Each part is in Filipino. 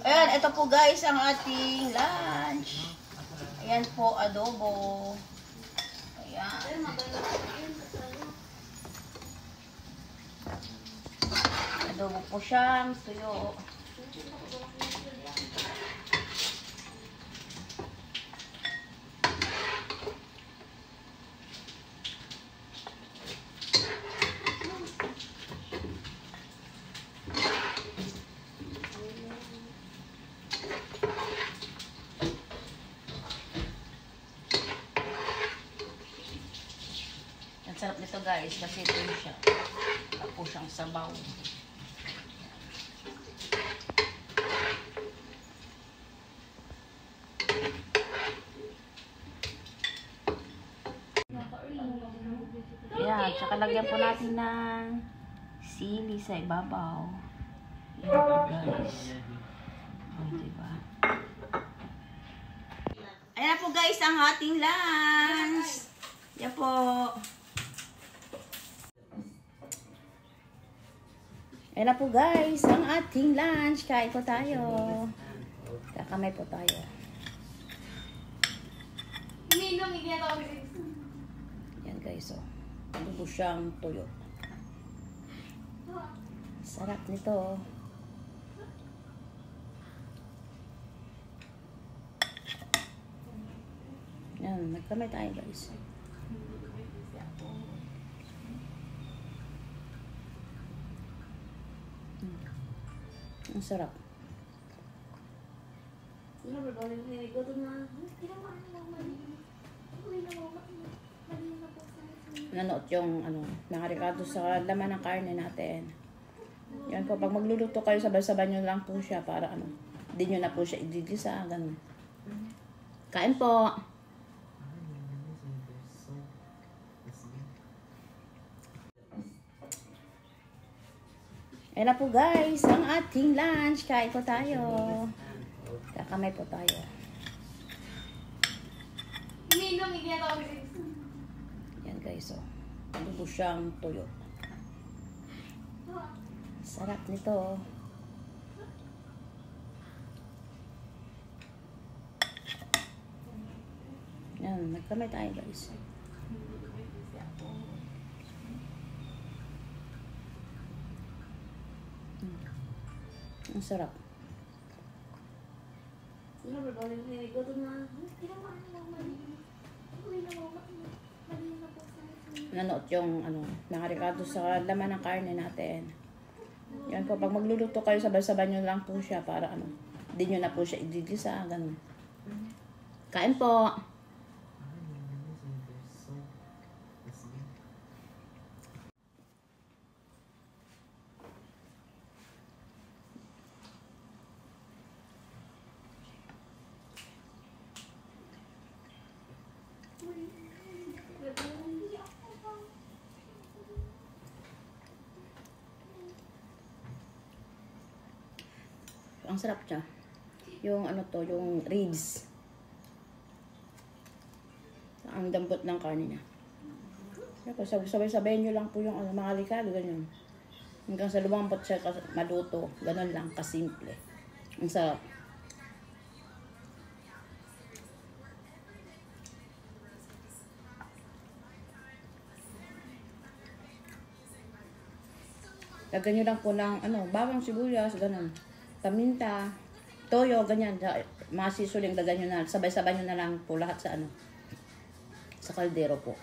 Ayan, ito po guys ang ating lunch. Ayan po, adobo. Ayan. Adobo po siyang tuyo. Ang sarap nito guys kasi ito siya. Tapos siyang sabaw. Ayan, tsaka lagyan po natin ng sili sa ibabaw. Ayan po guys. O, diba? Ayan po guys ang ating lunch. Ayan po. Ayan na po guys ang ating lunch. Kain po tayo. Kakamay po tayo. Ayan guys oh. Adobo siyang tuyo. Sarap nito. Yan, nagkamay tayo guys. Ang sarap. Nanoot yung mga rekado sa laman ng karne natin. Yan po, pag magluluto kayo, sabay-sabay nyo lang po siya para hindi nyo na po siya igigisa, ganun. Kain po! Ayan na po guys, ang ating lunch. Kain po tayo. Kakamay po tayo. Yan guys oh. Adobo siyang tuyo. Sarap nito. Yan, nagkamay tayo guys. Ang sarap. Nanoot yung mga rekado sa laman ng karne natin. Yan po, pag magluluto kayo, sabay-sabay nyo lang po siya para hindi nyo na po siya igigisa, ganun. Kain po! Ang sarap siya. Yung yung ribs. Ang dampot ng karne niya. Sabay-sabay nyo lang po yung mga likado, ganyan. Hanggang sa lumampot siya, maluto. Ganon lang, kasimple. Ang sarap. Lagyan nyo lang po ng bawang, sibuyas, ganon. Paminta, toyo, ganyan. Mga sisuling lagyan nyo na. Sabay-sabay nyo na lang po lahat sa sa kaldero po.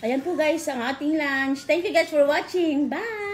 Ayan po guys ang ating lunch. Thank you guys for watching. Bye!